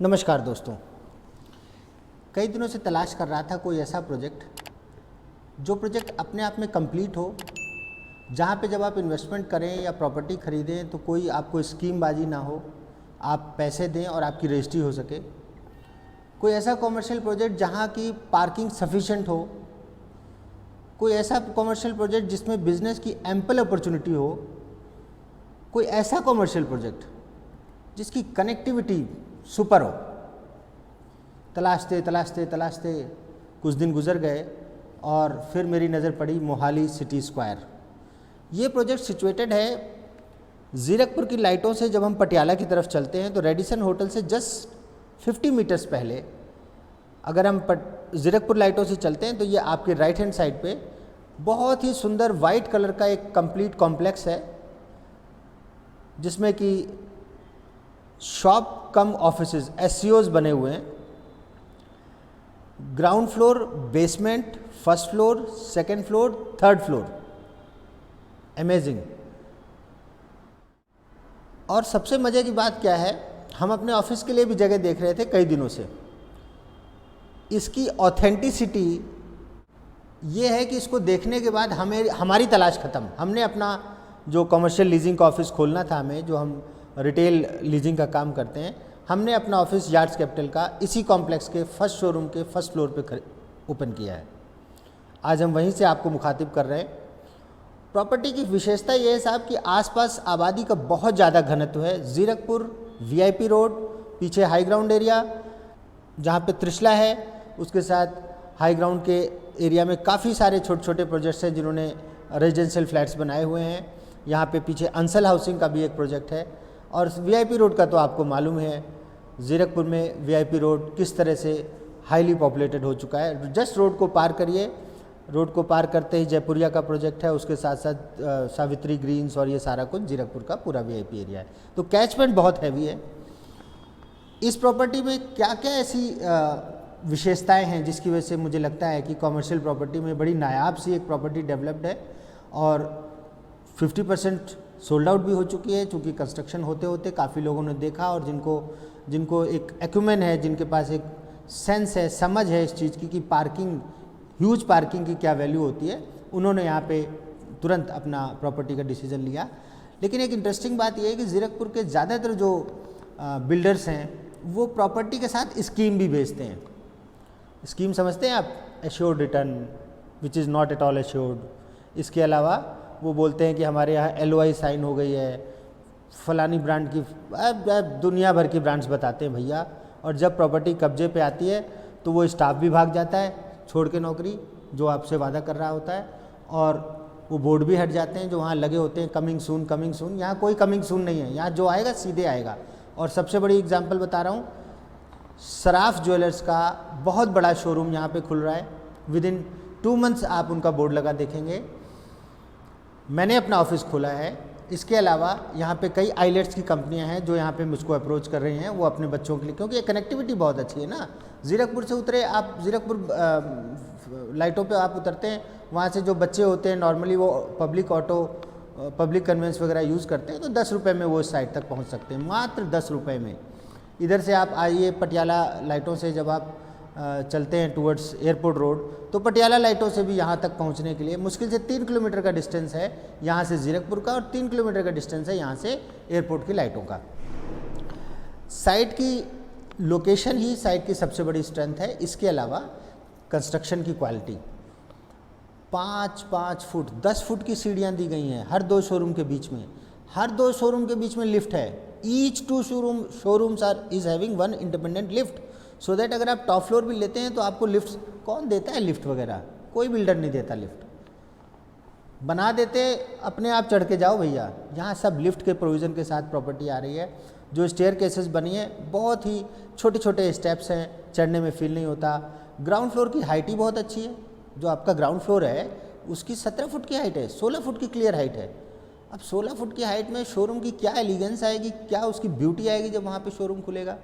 नमस्कार दोस्तों। कई दिनों से तलाश कर रहा था कोई ऐसा प्रोजेक्ट जो प्रोजेक्ट अपने आप में कंप्लीट हो, जहाँ पे जब आप इन्वेस्टमेंट करें या प्रॉपर्टी खरीदें तो कोई आपको स्कीमबाजी ना हो, आप पैसे दें और आपकी रजिस्ट्री हो सके। कोई ऐसा कॉमर्शियल प्रोजेक्ट जहाँ की पार्किंग सफिशेंट हो, कोई ऐसा कॉमर्शियल प्रोजेक्ट जिसमें बिजनेस की एम्पल अपॉर्चुनिटी हो, कोई ऐसा कॉमर्शियल प्रोजेक्ट जिसकी कनेक्टिविटी सुपर हो। तलाशते तलाशते तलाशते कुछ दिन गुजर गए और फिर मेरी नज़र पड़ी मोहाली सिटी स्क्वायर। ये प्रोजेक्ट सिचुएटेड है ज़ीरकपुर की लाइटों से। जब हम पटियाला की तरफ चलते हैं तो रेडिसन होटल से जस्ट 50 मीटर्स पहले अगर हम ज़ीरकपुर लाइटों से चलते हैं तो ये आपके राइट हैंड साइड पे बहुत ही सुंदर वाइट कलर का एक कंप्लीट कॉम्प्लेक्स है, जिसमें कि शॉप कम ऑफिसेज SCOs बने हुए हैं। Ground floor, basement, first floor, second floor, third floor. Amazing. और सबसे मज़े की बात क्या है, हम अपने ऑफिस के लिए भी जगह देख रहे थे कई दिनों से। इसकी ऑथेंटिसिटी ये है कि इसको देखने के बाद हमारी तलाश ख़त्म। हमने अपना जो कमर्शियल लीजिंग का ऑफिस खोलना था, हमें जो हम रिटेल लीजिंग का काम करते हैं, हमने अपना ऑफिस यार्ड्स कैपिटल का इसी कॉम्प्लेक्स के फर्स्ट शोरूम के फर्स्ट फ्लोर पे ओपन किया है। आज हम वहीं से आपको मुखातिब कर रहे हैं। प्रॉपर्टी की विशेषता ये है साहब कि आसपास आबादी का बहुत ज़्यादा घनत्व है। ज़ीरकपुर VIP रोड, पीछे हाई ग्राउंड एरिया जहाँ पे त्रिशला है, उसके साथ हाई ग्राउंड के एरिया में काफ़ी सारे छोटे छोटे प्रोजेक्ट्स हैं जिन्होंने रेजिडेंशियल फ्लैट्स बनाए हुए हैं। यहाँ पे पीछे अंसल हाउसिंग का भी एक प्रोजेक्ट है। और VIP रोड का तो आपको मालूम है ज़ीरकपुर में VIP रोड किस तरह से हाईली पॉपुलेटेड हो चुका है। जस्ट रोड को पार करिए, रोड को पार करते ही जयपुरिया का प्रोजेक्ट है, उसके साथ साथ सावित्री ग्रीन्स और ये सारा कुछ ज़ीरकपुर का पूरा VIP एरिया है। तो कैचमेंट बहुत हैवी है। इस प्रॉपर्टी में क्या क्या ऐसी विशेषताएं हैं जिसकी वजह से मुझे लगता है कि कॉमर्शियल प्रॉपर्टी में बड़ी नायाब सी एक प्रॉपर्टी डेवलप्ड है और 50% सोल्ड आउट भी हो चुकी है। चूँकि कंस्ट्रक्शन होते होते काफ़ी लोगों ने देखा और जिनको एक एक्यूमेन है, जिनके पास एक सेंस है, समझ है इस चीज़ की कि पार्किंग, ह्यूज पार्किंग की क्या वैल्यू होती है, उन्होंने यहाँ पे तुरंत अपना प्रॉपर्टी का डिसीजन लिया। लेकिन एक इंटरेस्टिंग बात यह है कि ज़ीरकपुर के ज़्यादातर जो बिल्डर्स हैं वो प्रॉपर्टी के साथ स्कीम भी बेचते हैं। स्कीम समझते हैं आप? Assured return which is not at all assured. इसके अलावा वो बोलते हैं कि हमारे यहाँ LOI साइन हो गई है, फलानी ब्रांड की, दुनिया भर की ब्रांड्स बताते हैं भैया। और जब प्रॉपर्टी कब्जे पे आती है तो वो स्टाफ भी भाग जाता है छोड़ के नौकरी, जो आपसे वादा कर रहा होता है, और वो बोर्ड भी हट जाते हैं जो वहाँ लगे होते हैं, कमिंग सून कमिंग सून। यहाँ कोई कमिंग सून नहीं है, यहाँ जो आएगा सीधे आएगा। और सबसे बड़ी एग्जाम्पल बता रहा हूँ, सराफ ज्वेलर्स का बहुत बड़ा शोरूम यहाँ पे खुल रहा है। विदिन 2 मंथ्स आप उनका बोर्ड लगा देखेंगे। मैंने अपना ऑफिस खोला है। इसके अलावा यहाँ पे कई आईलेट्स की कंपनियाँ हैं जो यहाँ पे मुझको अप्रोच कर रही हैं, वो अपने बच्चों के लिए, क्योंकि कनेक्टिविटी बहुत अच्छी है ना। ज़ीरकपुर से उतरे आप, ज़ीरकपुर लाइटों पे आप उतरते हैं, वहाँ से जो बच्चे होते हैं नॉर्मली वो पब्लिक ऑटो, पब्लिक कन्वेंस वगैरह यूज़ करते हैं, तो 10 रुपये में वो इस साइड तक पहुँच सकते हैं, मात्र 10 रुपये में। इधर से आप आइए पटियाला लाइटों से, जब आप चलते हैं टूवर्ड्स एयरपोर्ट रोड, तो पटियाला लाइटों से भी यहाँ तक पहुँचने के लिए मुश्किल से 3 किलोमीटर का डिस्टेंस है यहाँ से ज़ीरकपुर का, और 3 किलोमीटर का डिस्टेंस है यहाँ से एयरपोर्ट की लाइटों का। साइट की लोकेशन ही साइट की सबसे बड़ी स्ट्रेंथ है। इसके अलावा कंस्ट्रक्शन की क्वालिटी, 5-5 फुट 10 फुट की सीढ़ियाँ दी गई हैं हर 2 शोरूम के बीच में। हर 2 शोरूम के बीच में लिफ्ट है। Each 2 showrooms are is having 1 independent lift, so that अगर आप टॉप फ्लोर भी लेते हैं तो आपको लिफ्ट कौन देता है? लिफ्ट वगैरह कोई बिल्डर नहीं देता। लिफ्ट बना देते, अपने आप चढ़ के जाओ भैया। यहाँ सब लिफ्ट के प्रोविज़न के साथ प्रॉपर्टी आ रही है। जो स्टेयर केसेस बनी है, बहुत ही छोटे छोटे स्टेप्स हैं, चढ़ने में फील नहीं होता। ग्राउंड फ्लोर की हाइट ही बहुत अच्छी है। जो आपका ग्राउंड फ्लोर है उसकी 17 फुट की हाइट है, 16 फुट की क्लियर हाइट है। अब 16 फुट की हाइट में शोरूम की क्या एलिगेंस आएगी, क्या उसकी ब्यूटी आएगी जब वहाँ पे शोरूम खुलेगा।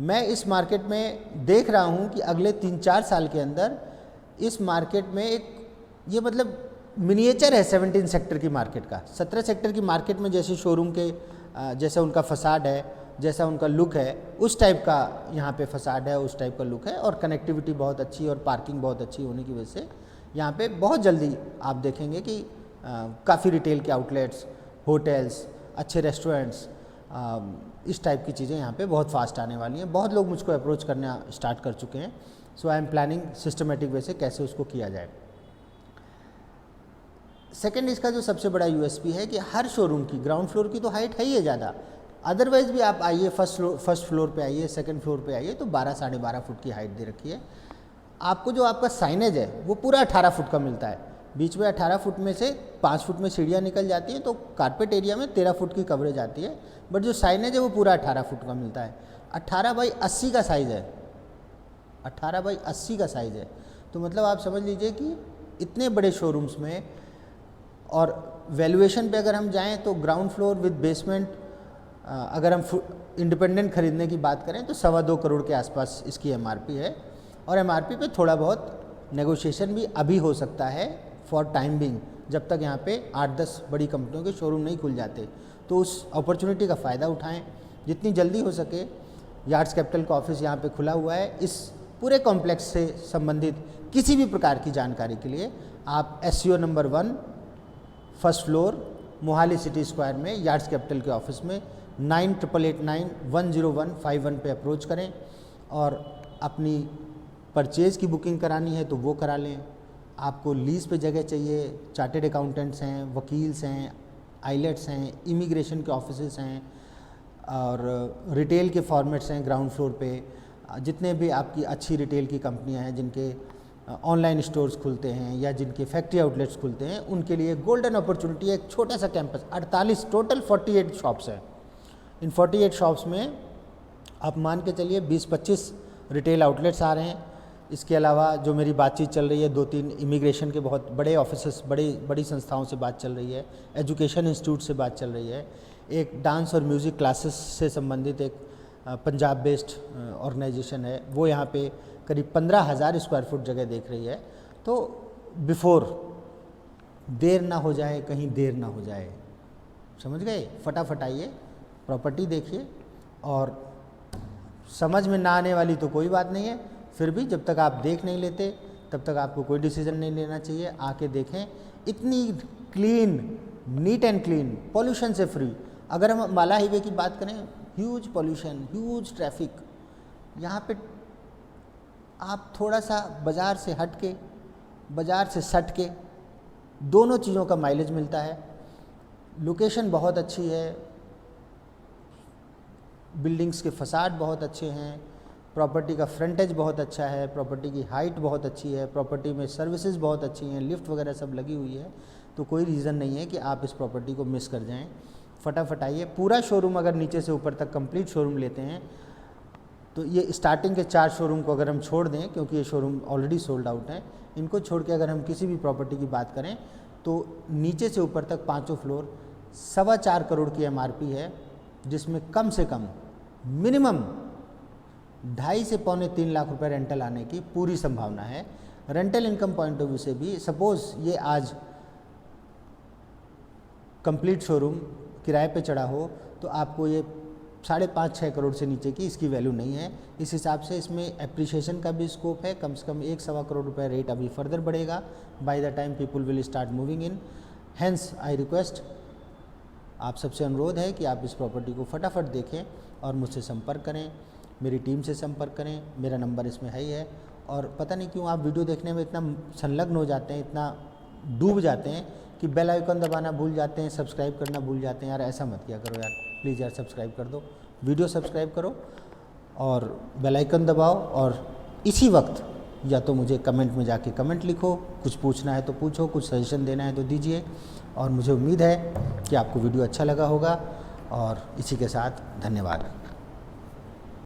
मैं इस मार्केट में देख रहा हूँ कि अगले 3-4 साल के अंदर इस मार्केट में एक, ये मतलब मिनिएचर है 17 सेक्टर की मार्केट का। 17 सेक्टर की मार्केट में जैसे शोरूम के जैसे उनका फसाड है जैसा उनका लुक है उस टाइप का यहाँ पे फसाड है, उस टाइप का लुक है। और कनेक्टिविटी बहुत अच्छी और पार्किंग बहुत अच्छी होने की वजह से यहाँ पे बहुत जल्दी आप देखेंगे कि काफ़ी रिटेल के आउटलेट्स, होटल्स, अच्छे रेस्टोरेंट्स, इस टाइप की चीज़ें यहाँ पे बहुत फास्ट आने वाली हैं। बहुत लोग मुझको अप्रोच करना स्टार्ट कर चुके हैं। So I am planning systematic way से कैसे उसको किया जाए। सेकेंड, इसका जो सबसे बड़ा यूएसपी है कि हर शोरूम की ग्राउंड फ्लोर की तो हाइट है ही है ज़्यादा, अदरवाइज भी आप आइए फर्स्ट फ्लोर पे आइए, सेकंड फ्लोर पे आइए तो 12 साढ़े 12 फुट की हाइट दे रखी है। आपको जो आपका साइनेज है वो पूरा 18 फुट का मिलता है। बीच में 18 फुट में से 5 फुट में सीढ़ियाँ निकल जाती हैं, तो कारपेट एरिया में 13 फुट की कवरेज आती है, बट जो साइनेज है वो पूरा 18 फुट का मिलता है। 18 बाई 80 का साइज़ है, 18 बाई 80 का साइज़ है। तो मतलब आप समझ लीजिए कि इतने बड़े शोरूम्स में, और वैल्यूएशन पे अगर हम जाएं तो ग्राउंड फ्लोर विद बेसमेंट, अगर हम इंडिपेंडेंट खरीदने की बात करें तो 2.25 करोड़ के आसपास इसकी एमआरपी है। और एमआरपी पे थोड़ा बहुत नेगोशिएशन भी अभी हो सकता है फॉर टाइम बिंग, जब तक यहाँ पे 8-10 बड़ी कंपनियों के शोरूम नहीं खुल जाते। तो उस अपॉर्चुनिटी का फ़ायदा उठाएं जितनी जल्दी हो सके। यार्ड्स कैपिटल का ऑफिस यहाँ पे खुला हुआ है। इस पूरे कॉम्प्लेक्स से संबंधित किसी भी प्रकार की जानकारी के लिए आप SCO number 1 first floor Mohali city square में यार्ड्स कैपिटल के ऑफिस में 9889-10151 पे अप्रोच करें, और अपनी परचेज़ की बुकिंग करानी है तो वो करा लें। आपको लीज़ पे जगह चाहिए, चार्टेड अकाउंटेंट्स हैं, वकील्स हैं, आइलेट्स हैं, इमिग्रेशन के ऑफिसेस हैं, और रिटेल के फॉर्मेट्स हैं ग्राउंड फ्लोर पे। जितने भी आपकी अच्छी रिटेल की कंपनियां हैं जिनके ऑनलाइन स्टोर्स खुलते हैं या जिनके फैक्ट्री आउटलेट्स खुलते हैं, उनके लिए गोल्डन अपॉर्चुनिटी है। एक छोटा सा कैंपस, 48 टोटल 48 शॉप्स हैं। इन 48 शॉप्स में आप मान के चलिए 20-25 रिटेल आउटलेट्स आ रहे हैं। इसके अलावा जो मेरी बातचीत चल रही है, 2-3 इमिग्रेशन के बहुत बड़े ऑफिसेस, बड़ी संस्थाओं से बात चल रही है, एजुकेशन इंस्टीट्यूट से बात चल रही है, एक डांस और म्यूज़िक क्लासेस से संबंधित एक पंजाब बेस्ड ऑर्गेनाइजेशन है, वो यहाँ पे करीब 15,000 स्क्वायर फुट जगह देख रही है। तो बिफोर देर ना हो जाए, कहीं देर ना हो जाए, समझ गए, फटाफट आइए, प्रॉपर्टी देखिए। और समझ में ना आने वाली तो कोई बात नहीं है, फिर भी जब तक आप देख नहीं लेते तब तक आपको कोई डिसीजन नहीं लेना चाहिए। आके देखें, इतनी clean, neat and clean, pollution से फ्री। अगर हम माला हाईवे की बात करें, ह्यूज पॉल्यूशन, ह्यूज ट्रैफिक, यहाँ पे आप थोड़ा सा बाज़ार से हट के, बाज़ार से सट के, दोनों चीज़ों का माइलेज मिलता है। लोकेशन बहुत अच्छी है, बिल्डिंग्स के फसाड बहुत अच्छे हैं, प्रॉपर्टी का फ्रंटेज बहुत अच्छा है, प्रॉपर्टी की हाइट बहुत अच्छी है, प्रॉपर्टी में सर्विसेज बहुत अच्छी हैं, लिफ्ट वगैरह सब लगी हुई है। तो कोई रीज़न नहीं है कि आप इस प्रॉपर्टी को मिस कर जाएं। फटाफट आइए। पूरा शोरूम अगर नीचे से ऊपर तक कंप्लीट शोरूम लेते हैं तो ये स्टार्टिंग के 4 शोरूम को अगर हम छोड़ दें, क्योंकि ये शोरूम ऑलरेडी सोल्ड आउट हैं, इनको छोड़ के अगर हम किसी भी प्रॉपर्टी की बात करें तो नीचे से ऊपर तक 5 फ्लोर 4.25 करोड़ की एमआरपी है, जिसमें कम से कम मिनिमम 2.5 से पौने 3 लाख रुपए रेंटल आने की पूरी संभावना है। Rental income point of view से भी, सपोज़ ये आज कंप्लीट शोरूम किराए पे चढ़ा हो तो आपको ये 5.5-6 करोड़ से नीचे की इसकी वैल्यू नहीं है। इस हिसाब से इसमें एप्रिसिएशन का भी स्कोप है। कम से कम 1-1.25 करोड़ रुपए रेट अभी फर्दर बढ़ेगा by the time people will start moving in. Hence I request, आप सबसे अनुरोध है कि आप इस प्रॉपर्टी को फटाफट देखें और मुझसे संपर्क करें, मेरी टीम से संपर्क करें। मेरा नंबर इसमें है ही है। और पता नहीं क्यों आप वीडियो देखने में इतना संलग्न हो जाते हैं, इतना डूब जाते हैं कि बेल आइकन दबाना भूल जाते हैं, सब्सक्राइब करना भूल जाते हैं। यार ऐसा मत किया करो यार, प्लीज़ यार सब्सक्राइब कर दो, वीडियो सब्सक्राइब करो और बेल आइकन दबाओ। और इसी वक्त या तो मुझे कमेंट में जाके कमेंट लिखो, कुछ पूछना है तो पूछो, कुछ सजेशन देना है तो दीजिए। और मुझे उम्मीद है कि आपको वीडियो अच्छा लगा होगा। और इसी के साथ धन्यवाद।